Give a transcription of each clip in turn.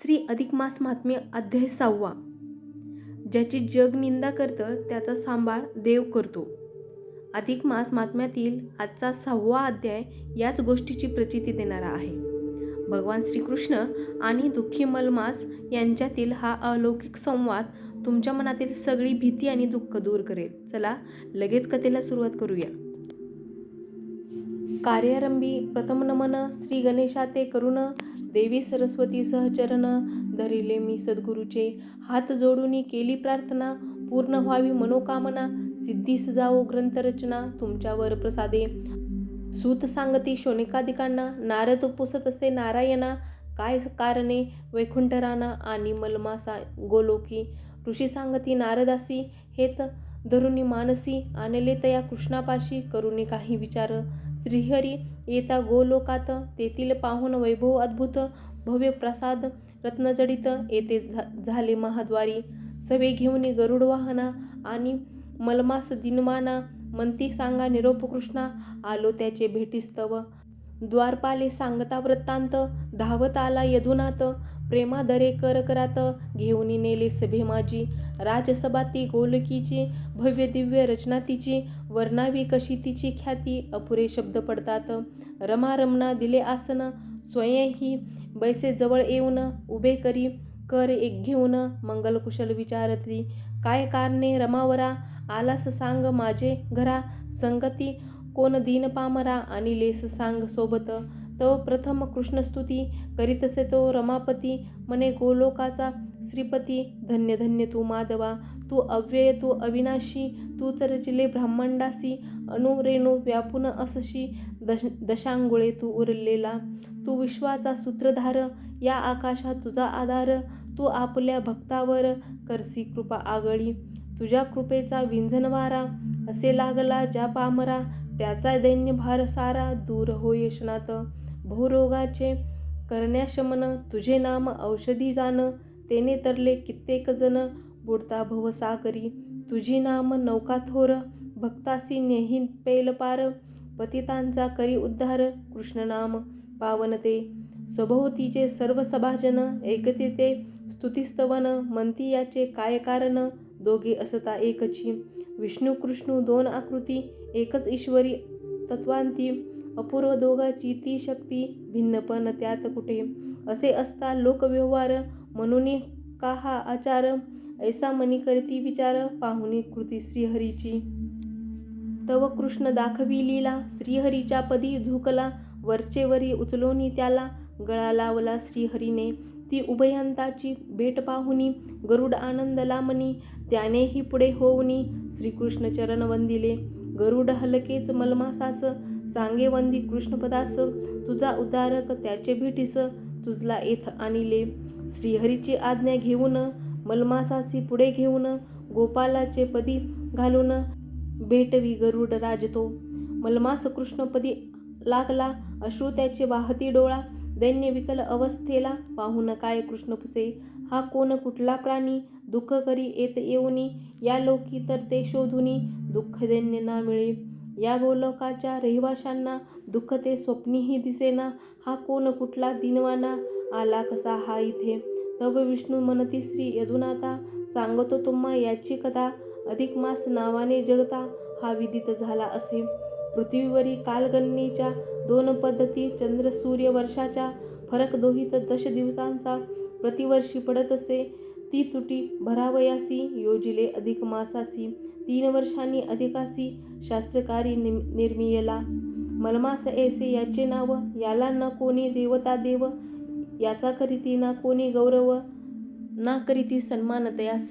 श्री अधिक मास महात्म्य अध्याय 6वा. ज्याची जग निंदा करतं त्याचा सांभाळ देव करतो. अधिक मास महात्म्यातील आजचा 6वा अध्याय याच गोष्टीची प्रचिती देणारा आहे. भगवान श्रीकृष्ण आणि दुःखी मलमास यांच्यातील हा अलौकिक संवाद तुमच्या मनातील सगळी भीती आणि दुःख दूर करेल. चला लगेच कथेला सुरुवात करूया. कार्यारंभी प्रथम नमन श्री गणेशा ते करुण, देवी सरस्वती सहचरण, धरिले मी सद्गुरूचे हात जोडून केली प्रार्थना, पूर्ण व्हावी मनोकामना, सिद्धीस जावो ग्रंथरचना, तुमच्यावर प्रसादे. सूत सांगती शोणिकादिकांना, नारद पुसत असे नारायणा, काय कारणे वैकुंठराना आणि मलमासा गोलोकी, ऋषी सांगती नारदासी, हेत धरुनी मानसी, आणले तया कृष्णापाशी, करुणी काही विचार. श्रीहरी येता गोलोकात, तेथील पाहून वैभव अद्भुत, भव्य प्रसाद रत्नजडित, येथे झाले महाद्वारी. सवे घेऊन गरुड वाहना आणि मलमास दिनवाना, म्हणती सांगा निरोप कृष्णा, आलो त्याचे भेटीस्तव. द्वारपाले सांगता वृत्तांत, धावत आला यदुनाथ, प्रेमादरे कर करात, घेऊन नेले सभे माझी. राजसभा ती गोलकीची, भव्य दिव्य रचना तिची, वर्णावी कशी तिची ख्याती, अपुरे शब्द पडतात. रमा रमना दिले आसन, स्वयं ही बैसे जवळ येऊन, उभे करी कर एक घेऊन, मंगलकुशल विचारती, काय कारणे रमावरा, आलास सांग माझे घरा, संगती कोण दीन पामरा, आणि लेस सांग सोबत. तो प्रथम कृष्णस्तुती करीतसे तो रमापती, म्हणे गोलोकाचा श्रीपती, धन्य धन्य तू माधवा, तू अव्यय तू अविनाशी, तूच रचिले ब्रह्मांडासी, अणुरेणू व्यापून असशी, दशांगुळे तू उरलेला, तू विश्वाचा सूत्रधार, या आकाशात तुझा आधार, तू आपल्या भक्तावर करसी कृपा आगळी, तुझ्या कृपेचा विंझणवारा, असे लागला ज्या पामरा, त्याचा दैन्य भार सारा दूर होय क्षणात. बहुरोगाचे करण्याशमन, तुझे नाम औषधी जाण, तेने तरले कित्येक जण, बुडता भवसागरी, तुझी नाम नौका थोर, भक्तासी नेही पेल पार, पतितांचा करी उद्धार, कृष्ण नाम पावन ते. सभोवतीचे सर्व सभाजन, ऐकते ते स्तुतिस्तवन, म्हणती याचे काय कारण, दोघे असता एकची, विष्णू कृष्ण दोन आकृती, एकच ईश्वरी तत्वांती, अपूर्व दोघाची ती शक्ती, भिन्नपण त्यात कुठे, असे असता लोकव्यवहार, म्हणून का हा आचार, ऐसा मनी करती विचार, पाहुनी कृती श्रीहरीची. तव कृष्ण दाखवी लीला, श्रीहरीच्या पदी झुकला, वरचेवरी उचलोनी त्याला, गळा लावला श्रीहरीने, ती उभयंताची भेट पाहुनी, गरुड आनंदला मनी, त्यानेही पुढे होऊनी, श्रीकृष्ण चरण वंदिले. गरुड हलकेच मलमासास, सांगे वंदी कृष्णपदास, तुझा उद्धारक त्याचे भेटीस, तुझला येथ आणिले. श्रीहरीची आज्ञा घेऊन, मलमासासी पुढे घेऊन, गोपालाचे पदी घालून, भेटवी गरुड राजतो. मलमास कृष्णपदी लागला, अश्रू त्याचे वाहती डोळा, दैन्य विकल अवस्थेला, पाहून काय कृष्ण पुसे, हा कोण कुठला प्राणी, दुःख करी येत येऊनी, या लोकी तर ते शोधुनी, दुःख दैन्य ना मिळे. या गोलोकाच्या रहिवाशांना, दुःख ते स्वप्नीही दिसेना, हा कोण कुठला दीनवाना, आला कसा हा इथे. तव विष्णू म्हणती श्री यदुनाथा, सांगतो तुम्हा याची कथा, अधिक मास नावाने जगता, हा विदित झाला असे. पृथ्वीवरी कालगणनेच्या 2 पद्धती, चंद्र सूर्य वर्षाच्या, फरक दोहीत 10 दिवसांचा, प्रतिवर्षी पडत असे, ती तुटी भरावयासी, योजिले अधिक मासासी, 3 वर्षांनी अधिकासी, शास्त्रकारी निर्मियला. मलमास ऐसे याचे नाव, याला न कोणी देवता देव, याचा करीती ना कोणी गौरव, ना करीती सन्मान तयास.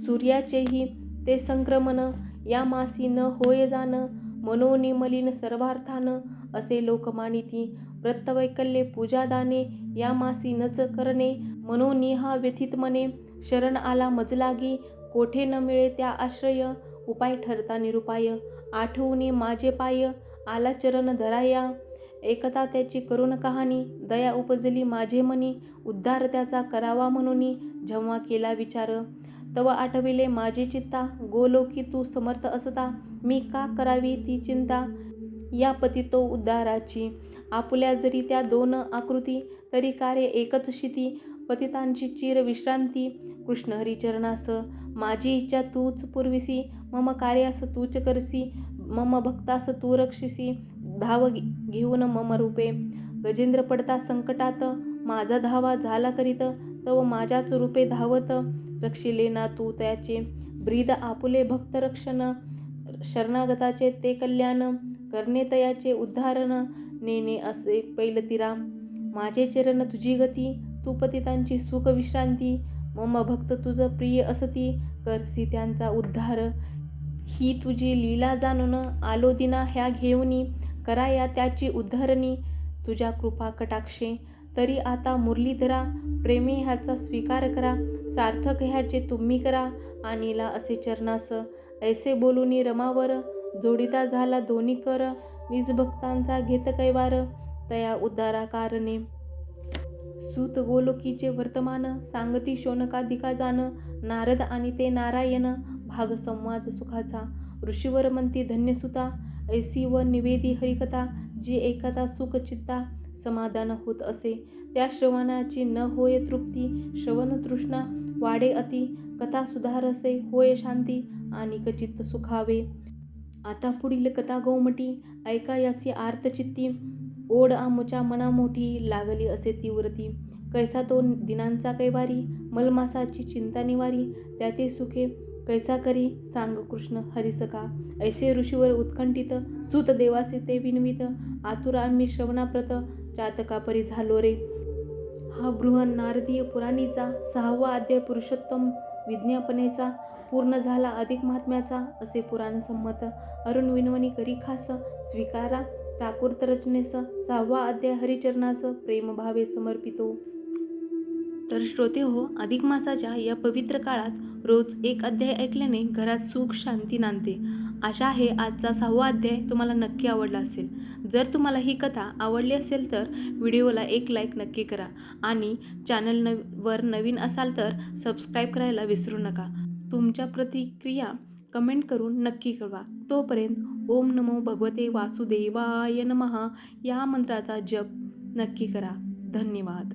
सूर्याचेही ते संक्रमण, या मासी न होय जाण, मनोनी मलिन सर्वार्थान, असे लोक मानिती. व्रतवैकल्ये पूजा दाने, या मासी नच करणे, मनोनी हा व्यथित मने, शरण आला मज लागी, कोठे न मिळे त्या आश्रय, उपाय ठरता निरुपाय, आठवूनी माझे पाय, आला चरण धराया, एकता त्याची करुण कहाणी, दया उपजली माझे मनी, उद्धार त्याचा करावा म्हणूनी, जेव्हा केला विचार, तव आठविले माझे चित्ता, गोलोकी तू समर्थ असता, मी का करावी ती चिंता, या पतितो उद्धाराची. आपुल्या जरी त्या 2 आकृती, तरी कार्य एकच शिती, पतितांची चिर विश्रांती कृष्ण हरिचरणास माझी इच्छा तूच पुरविसी मम कार्यास तूच करसी मम भक्तास तू रक्षिसी धाव घेऊन मम रूपे गजेंद्र पडता संकटात माझा धावा झाला करीत तव माझ्याच रूपे धावत रक्षिले ना तू त्याचे ब्रीद आपुले भक्त रक्षण शरणागताचे ते कल्याण करणे तयाचे उद्धारण नेणे असे पैलतीरा माझे चरण तुझी गती तू पतितांची सुख विश्रांती मम भक्त तुझ प्रिय असती करसी त्यांचा उद्धार ही तुझी लीला जाणून आलो दिना ह्या घेऊनी कराया त्याची उद्धरणी तुझ्या कृपा कटाक्षे तरी आता मुरलीधरा प्रेमे ह्याचा स्वीकार करा सार्थक ह्याचे तुम्ही करा आणिला असे चरणास ऐसे बोलूनी रमावर जोडिता झाला दोन्ही कर निज भक्तांचा घेत कैवार तया उद्धारा कारणे सूत गोलोकीचे वर्तमान सांगती शौनकादिका जाण नारद आणि ते नारायण भाग संवाद सुखाचा ऋषीवर म्हणती धन्यसुता ऐसी व निवेदी हरिकथा जी एकता सुख चित्ता समाधान होत असे त्या श्रवणाची न होय तृप्ती श्रवण तृष्णा वाढे अति कथा सुधारसे होय शांती आणि चित्त सुखावे आता पुढील कथा गौमटी ऐकायासी आर्तचित्ती ओढ आमुच्या मना मोठी लागली असे तीव्रती कैसा तो दिनांचा कैवारी मलमासाची चिंता निवारी त्याते सुखे कैसा करी सांग कृष्ण हरिसका ऐसे ऋषीवर उत्कंठित सूत देवासे ते विनवित आतुर आम्ही श्रवणाप्रत चातकापरी झालो रे हा बृहन नारदीय पुराणीचा 6वा अध्याय पुरुषोत्तम विज्ञापनेचा पूर्ण झाला अधिक महात्म्याचा असे पुराण संमत अरुण विनवणी करी खास स्वीकारा प्राकृत रचनेस 6वा अध्याय हरिचरणास प्रेमभावे समर्पितो. तर श्रोते हो, अधिक मासाच्या या पवित्र काळात रोज एक अध्याय ऐकल्याने घरात सुख शांती नांदते. आशा आहे आजचा 6वा अध्याय तुम्हाला नक्की आवडला असेल. जर तुम्हाला ही कथा आवडली असेल तर व्हिडिओला एक लाईक नक्की करा आणि चॅनलवर नवीन असाल तर सबस्क्राईब करायला विसरू नका. तुमच्या प्रतिक्रिया कमेंट करून नक्की कळवा. तोपर्यंत ओम नमो भगवते वासुदेवाय नमः या मंत्राचा जप नक्की करा. धन्यवाद.